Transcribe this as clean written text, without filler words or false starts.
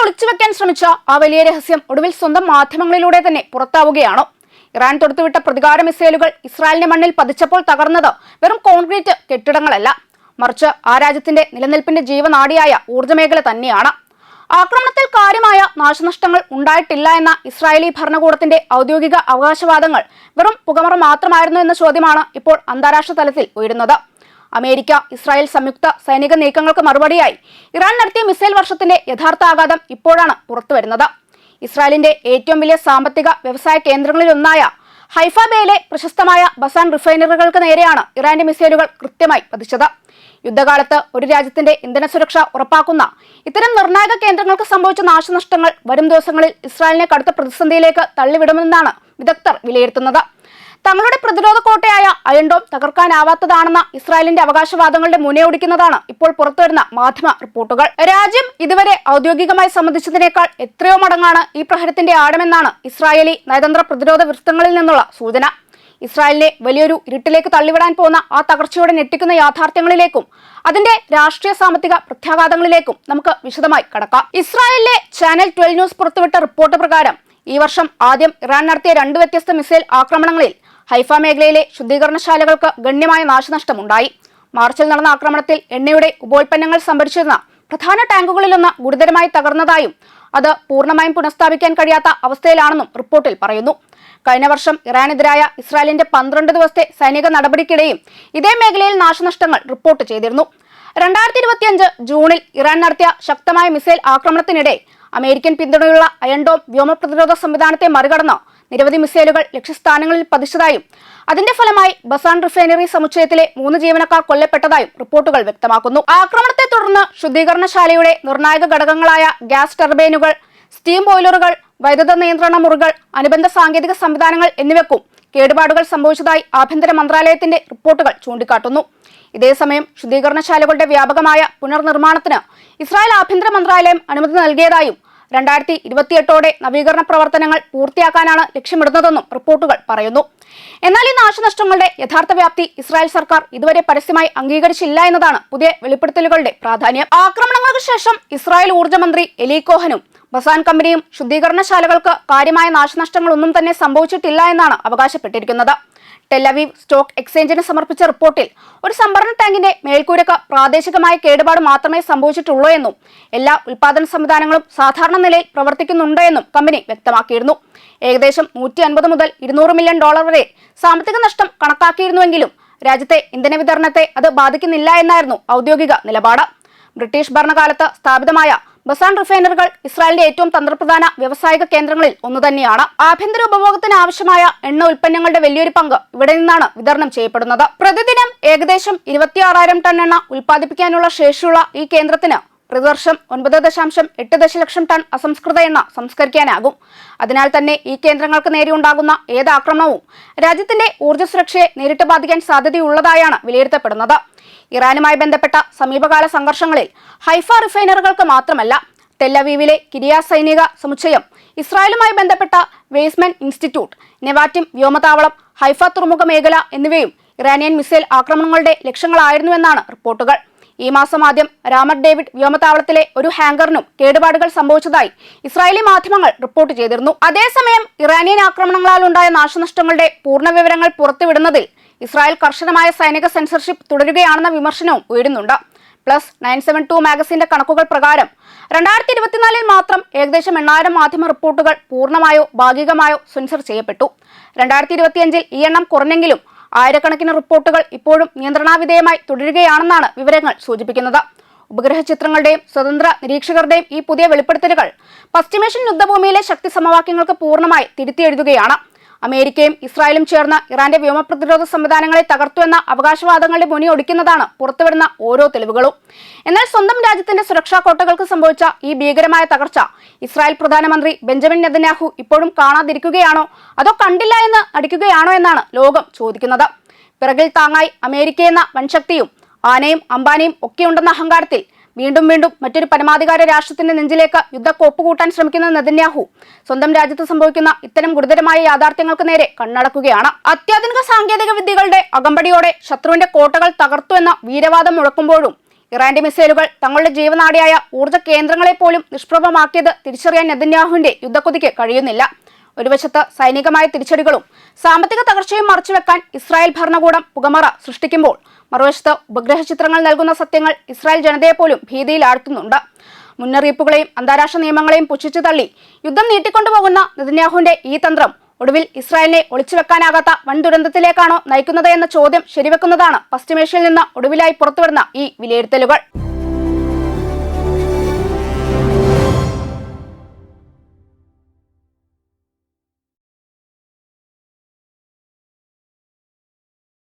ഒളിച്ചുവെക്കാൻ ശ്രമിച്ച ആ വലിയ രഹസ്യം ഒടുവിൽ സ്വന്തം മാധ്യമങ്ങളിലൂടെ തന്നെ പുറത്താവുകയാണോ? ഇറാൻ തൊടുത്തുവിട്ട പ്രതികാര മിസൈലുകൾ ഇസ്രായേലിന്റെ മണ്ണിൽ പതിച്ചപ്പോൾ തകർന്നത് വെറും കോൺക്രീറ്റ് കെട്ടിടങ്ങളല്ല, മറിച്ച് ആ രാജ്യത്തിന്റെ നിലനിൽപ്പിന്റെ ജീവനാഡിയായ ഊർജ്ജമേഖല തന്നെയാണ്. ആക്രമണത്തിൽ കാര്യമായ നാശനഷ്ടങ്ങൾ ഉണ്ടായിട്ടില്ല എന്ന ഇസ്രായേലി ഭരണകൂടത്തിന്റെ ഔദ്യോഗിക അവകാശവാദങ്ങൾ വെറും പുകമറ മാത്രമായിരുന്നു എന്ന ചോദ്യമാണ് ഇപ്പോൾ അന്താരാഷ്ട്ര തലത്തിൽ ഉയരുന്നത്. അമേരിക്ക ഇസ്രായേൽ സംയുക്ത സൈനിക നീക്കങ്ങൾക്ക് മറുപടിയായി ഇറാൻ നടത്തിയ മിസൈൽ വർഷത്തിന്റെ യഥാർത്ഥ ആഘാതം ഇപ്പോഴാണ് പുറത്തുവരുന്നത്. ഇസ്രായേലിന്റെ ഏറ്റവും വലിയ സാമ്പത്തിക വ്യവസായ കേന്ദ്രങ്ങളിലൊന്നായ ഹൈഫ ബേയിലെ പ്രശസ്തമായ ബസാൻ റിഫൈനറികൾക്ക് നേരെയാണ് ഇറാന്റെ മിസൈലുകൾ കൃത്യമായി പതിച്ചത്. യുദ്ധകാലത്ത് ഒരു രാജ്യത്തിന്റെ ഇന്ധന സുരക്ഷ ഉറപ്പാക്കുന്ന ഇത്തരം നിർണായക കേന്ദ്രങ്ങൾക്ക് സംഭവിച്ച നാശനഷ്ടങ്ങൾ വരും ദിവസങ്ങളിൽ ഇസ്രായേലിനെ കടുത്ത പ്രതിസന്ധിയിലേക്ക് തള്ളിവിടുമെന്നാണ് വിദഗ്ധർ വിലയിരുത്തുന്നത്. തങ്ങളുടെ പ്രതിരോധ കോട്ടയായ അയൺ ഡോം തകർക്കാനാവാത്തതാണെന്ന ഇസ്രായേലിന്റെ അവകാശവാദങ്ങളുടെ മുനയൊടിക്കുന്നതാണ് ഇപ്പോൾ പുറത്തുവരുന്ന മാധ്യമ റിപ്പോർട്ടുകൾ. രാജ്യം ഇതുവരെ ഔദ്യോഗികമായി സമ്മതിച്ചതിനേക്കാൾ എത്രയോ മടങ്ങാണ് ഈ പ്രഹരത്തിന്റെ ആഴമെന്നാണ് ഇസ്രായേലി നയതന്ത്ര പ്രതിരോധ വൃത്തങ്ങളിൽ നിന്നുള്ള സൂചന. ഇസ്രായേലിനെ വലിയൊരു ഇരുട്ടിലേക്ക് തള്ളിവിടാൻ പോകുന്ന ആ തകർച്ചയോടെ ഞെട്ടിക്കുന്ന യാഥാർത്ഥ്യങ്ങളിലേക്കും അതിന്റെ രാഷ്ട്രീയ സാമ്പത്തിക പ്രത്യാഘാതങ്ങളിലേക്കും നമുക്ക് വിശദമായി കടക്കാം. ഇസ്രായേലിലെ ചാനൽ 12 ന്യൂസ് പുറത്തുവിട്ട റിപ്പോർട്ട് പ്രകാരം ഈ വർഷം ആദ്യം ഇറാൻ നടത്തിയ 2 വ്യത്യസ്ത മിസൈൽ ആക്രമണങ്ങളിൽ ഹൈഫ മേഖലയിലെ ശുദ്ധീകരണശാലകൾക്ക് ഗണ്യമായ നാശനഷ്ടമുണ്ടായി. മാർച്ചിൽ നടന്ന ആക്രമണത്തിൽ എണ്ണയുടെ ഉപോൽപ്പന്നങ്ങൾ സംഭരിച്ചിരുന്ന പ്രധാന ടാങ്കുകളിലൊന്ന് ഗുരുതരമായി തകർന്നതായും അത് പൂർണ്ണമായും പുനഃസ്ഥാപിക്കാൻ കഴിയാത്ത അവസ്ഥയിലാണെന്നും റിപ്പോർട്ടിൽ പറയുന്നു. കഴിഞ്ഞ വർഷം ഇറാനെതിരായ ഇസ്രായേലിന്റെ 12 ദിവസത്തെ സൈനിക നടപടിക്കിടെയും ഇതേ മേഖലയിൽ നാശനഷ്ടങ്ങൾ റിപ്പോർട്ട് ചെയ്തിരുന്നു. 2025 ജൂണിൽ ഇറാൻ നടത്തിയ ശക്തമായ മിസൈൽ ആക്രമണത്തിനിടെ അമേരിക്കൻ പിന്തുണയുള്ള അയൺ ഡോം വ്യോമ പ്രതിരോധ സംവിധാനത്തെ മറികടന്ന് നിരവധി മിസൈലുകൾ ലക്ഷ്യസ്ഥാനങ്ങളിൽ പതിച്ചതായും അതിന്റെ ഫലമായി ബസാൻ റിഫൈനറി സമുച്ചയത്തിലെ 3 ജീവനക്കാർ കൊല്ലപ്പെട്ടതായും റിപ്പോർട്ടുകൾ വ്യക്തമാക്കുന്നു. ആക്രമണത്തെ തുടർന്ന് ശുദ്ധീകരണശാലയുടെ നിർണായക ഘടകങ്ങളായ ഗ്യാസ് ടർബൈനുകൾ, സ്റ്റീം ബോയിലറുകൾ, വൈദ്യുത നിയന്ത്രണ മുറികൾ, അനുബന്ധ സാങ്കേതിക സംവിധാനങ്ങൾ എന്നിവയ്ക്കും കേടുപാടുകൾ സംഭവിച്ചതായി ആഭ്യന്തര മന്ത്രാലയത്തിന്റെ റിപ്പോർട്ടുകൾ ചൂണ്ടിക്കാട്ടുന്നു. ഇതേസമയം ശുദ്ധീകരണശാലകളുടെ വ്യാപകമായ പുനർനിർമ്മാണത്തിന് ഇസ്രായേൽ ആഭ്യന്തര മന്ത്രാലയം അനുമതി നൽകിയതായും 2028ഓടെ നവീകരണ പ്രവർത്തനങ്ങൾ പൂർത്തിയാക്കാനാണ് ലക്ഷ്യമിടുന്നതെന്നും റിപ്പോർട്ടുകൾ പറയുന്നു. എന്നാൽ ഈ നാശനഷ്ടങ്ങളുടെ യഥാർത്ഥ വ്യാപ്തി ഇസ്രായേൽ സർക്കാർ ഇതുവരെ പരസ്യമായി അംഗീകരിച്ചില്ല എന്നതാണ് പുതിയ വെളിപ്പെടുത്തലുകളുടെ പ്രാധാന്യം. ആക്രമണങ്ങൾക്ക് ശേഷം ഇസ്രായേൽ ഊർജ്ജമന്ത്രി എലി കോഹനും ബസാൻ കമ്പനിയും ശുദ്ധീകരണശാലകൾക്ക് കാര്യമായ നാശനഷ്ടങ്ങളൊന്നും തന്നെ സംഭവിച്ചിട്ടില്ല എന്നാണ് അവകാശപ്പെട്ടിരിക്കുന്നത്. ടെലവീവ് സ്റ്റോക്ക് എക്സ്ചേഞ്ചിന് സമർപ്പിച്ച റിപ്പോർട്ടിൽ ഒരു സംഭരണ ടാങ്കിന്റെ മേൽക്കൂരക്ക് പ്രാദേശികമായ കേടുപാട് മാത്രമേ സംഭവിച്ചിട്ടുള്ളൂ എന്നും എല്ലാ ഉൽപാദന സംവിധാനങ്ങളും സാധാരണ നിലയിൽ പ്രവർത്തിക്കുന്നുണ്ട് എന്നും കമ്പനി വ്യക്തമാക്കിയിരുന്നു. ഏകദേശം 150 മുതൽ 200 മില്യൺ ഡോളർ വരെ സാമ്പത്തിക നഷ്ടം കണക്കാക്കിയിരുന്നുവെങ്കിലും രാജ്യത്തെ ഇന്ധന വിതരണത്തെ അത് ബാധിക്കുന്നില്ല എന്നായിരുന്നു ഔദ്യോഗിക നിലപാട്. ബ്രിട്ടീഷ് ഭരണകാലത്ത് സ്ഥാപിതമായ ബസാൻ റിഫൈനറികൾ ഇസ്രായേലിന്റെ ഏറ്റവും തന്ത്രപ്രധാന വ്യാവസായിക കേന്ദ്രങ്ങളിൽ ഒന്നുതന്നെയാണ്. ആഭ്യന്തര ഉപഭോഗത്തിന് ആവശ്യമായ എണ്ണ ഉൽപ്പന്നങ്ങളുടെ വലിയൊരു പങ്ക് ഇവിടെ നിന്നാണ് വിതരണം ചെയ്യപ്പെടുന്നത്. പ്രതിദിനം ഏകദേശം 26,000 ടൺ എണ്ണ ഉൽപ്പാദിപ്പിക്കാനുള്ള ശേഷിയുള്ള ഈ കേന്ദ്രത്തിന് പ്രതിവർഷം 9.8 ദശലക്ഷം ടൺ അസംസ്കൃത എണ്ണ സംസ്കരിക്കാനാകും. അതിനാൽ തന്നെ ഈ കേന്ദ്രങ്ങൾക്ക് നേരെയുണ്ടാകുന്ന ഏത് ആക്രമണവും രാജ്യത്തിന്റെ ഊർജ്ജ സുരക്ഷയെ നേരിട്ട് ബാധിക്കാൻ സാധ്യതയുള്ളതായാണ് വിലയിരുത്തപ്പെടുന്നത്. ഇറാനുമായി ബന്ധപ്പെട്ട സമീപകാല സംഘർഷങ്ങളിൽ ഹൈഫ റിഫൈനറുകൾക്ക് മാത്രമല്ല, ടെല്ലവീവിലെ കിരിയ സൈനിക സമുച്ചയം, ഇസ്രായേലുമായി ബന്ധപ്പെട്ട വെയ്സ്മാൻ ഇൻസ്റ്റിറ്റ്യൂട്ട്, നെവാറ്റിം വ്യോമതാവളം, ഹൈഫ തുറമുഖ മേഖല എന്നിവയും ഇറാനിയൻ മിസൈൽ ആക്രമണങ്ങളുടെ ലക്ഷ്യങ്ങളായിരുന്നുവെന്നാണ് റിപ്പോർട്ടുകൾ. ഈ മാസം ആദ്യം രാമട്ട് ഡേവിഡ് വ്യോമതാവളത്തിലെ ഒരു ഹാങ്കറിനും കേടുപാടുകൾ സംഭവിച്ചതായി ഇസ്രായേലി മാധ്യമങ്ങൾ റിപ്പോർട്ട് ചെയ്തിരുന്നു. അതേസമയം ഇറാനിയൻ ആക്രമണങ്ങളാൽ ഉണ്ടായ നാശനഷ്ടങ്ങളുടെ പൂർണ്ണ വിവരങ്ങൾ പുറത്തുവിടുന്നതിൽ ഇസ്രായേൽ കർശനമായ സൈനിക സെൻസർഷിപ്പ് തുടരുകയാണെന്ന വിമർശനവും ഉയരുന്നുണ്ട്. പ്ലസ് 972 മാഗസിന്റെ കണക്കുകൾ പ്രകാരം 2024 മാത്രം ഏകദേശം 8,000 മാധ്യമ റിപ്പോർട്ടുകൾ പൂർണ്ണമായോ ഭാഗികമായോ സെൻസർ ചെയ്യപ്പെട്ടു. 2025 ഈ എണ്ണം കുറഞ്ഞെങ്കിലും ആയിരക്കണക്കിന് റിപ്പോർട്ടുകൾ ഇപ്പോഴും നിയന്ത്രണാവിധേയമായി തുടരുകയാണെന്നാണ് വിവരങ്ങൾ സൂചിപ്പിക്കുന്നത്. ഉപഗ്രഹ ചിത്രങ്ങളുടെയും സ്വതന്ത്ര നിരീക്ഷകരുടെയും ഈ പുതിയ വെളിപ്പെടുത്തലുകൾ പശ്ചിമേഷ്യൻ യുദ്ധഭൂമിയിലെ ശക്തി സമവാക്യങ്ങൾക്ക് പൂർണ്ണമായി തിരുത്തിയെഴുതുകയാണ്. അമേരിക്കയും ഇസ്രായേലും ചേർന്ന് ഇറാന്റെ വ്യോമ പ്രതിരോധ സംവിധാനങ്ങളെ തകർത്തുവെന്ന അവകാശവാദങ്ങളുടെ മുനിയൊടിക്കുന്നതാണ് പുറത്തുവരുന്ന ഓരോ തെളിവുകളും. എന്നാൽ സ്വന്തം രാജ്യത്തിന്റെ സുരക്ഷാ കോട്ടകൾക്ക് സംഭവിച്ച ഈ ഭീകരമായ തകർച്ച ഇസ്രായേൽ പ്രധാനമന്ത്രി ബെഞ്ചമിൻ നെതന്യാഹു ഇപ്പോഴും കാണാതിരിക്കുകയാണോ അതോ കണ്ടില്ല എന്ന് നടിക്കുകയാണോ എന്നാണ് ലോകം ചോദിക്കുന്നത്. പിറകിൽ താങ്ങായി അമേരിക്കയെന്ന വൻശക്തിയും ആനയും അംബാനിയും ഒക്കെയുണ്ടെന്ന അഹങ്കാരത്തിൽ വീണ്ടും വീണ്ടും മറ്റൊരു പരമാധികാര രാഷ്ട്രത്തിന്റെ നെഞ്ചിലേക്ക് യുദ്ധക്കോപ്പ് കൂട്ടാൻ ശ്രമിക്കുന്ന നെതന്യാഹു സ്വന്തം രാജ്യത്ത് സംഭവിക്കുന്ന ഇത്തരം ഗുരുതരമായ യാഥാർത്ഥ്യങ്ങൾക്ക് നേരെ കണ്ണടക്കുകയാണ്. അത്യാധുനിക സാങ്കേതിക വിദ്യകളുടെ അകമ്പടിയോടെ ശത്രുവിന്റെ കോട്ടകൾ തകർത്തു എന്ന വീരവാദം മുഴക്കുമ്പോഴും ഇറാന്റെ മിസൈലുകൾ തങ്ങളുടെ ജീവനാഡിയായ ഊർജ്ജ കേന്ദ്രങ്ങളെ പോലും നിഷ്പ്രഭമാക്കിയത് തിരിച്ചറിയാൻ നെതന്യാഹുവിന്റെ യുദ്ധക്കൊതിക്ക് കഴിയുന്നില്ല. ഒരു വശത്ത് സൈനികമായ തിരിച്ചടികളും സാമ്പത്തിക തകർച്ചയും മറച്ചുവെക്കാൻ ഇസ്രായേൽ ഭരണകൂടം പുകമറ സൃഷ്ടിക്കുമ്പോൾ, മറുവശത്ത് ഉപഗ്രഹ ചിത്രങ്ങൾ നൽകുന്ന സത്യങ്ങൾ ഇസ്രായേൽ ജനതയെ പോലും ഭീതിയിലാഴ്ത്തുന്നുണ്ട്. മുന്നറിയിപ്പുകളെയും അന്താരാഷ്ട്ര നിയമങ്ങളെയും പുച്ഛിച്ചു തള്ളി യുദ്ധം നീട്ടിക്കൊണ്ടുപോകുന്ന നെതന്യാഹുവിന്റെ ഈ തന്ത്രം ഒടുവിൽ ഇസ്രായേലിനെ ഒളിച്ചുവെക്കാനാകാത്ത വൻ ദുരന്തത്തിലേക്കാണോ നയിക്കുന്നത് എന്ന ചോദ്യം ശരിവെക്കുന്നതാണ് പശ്ചിമേഷ്യയിൽ നിന്ന് ഒടുവിലായി പുറത്തുവരുന്ന ഈ വിലയിരുത്തലുകൾ.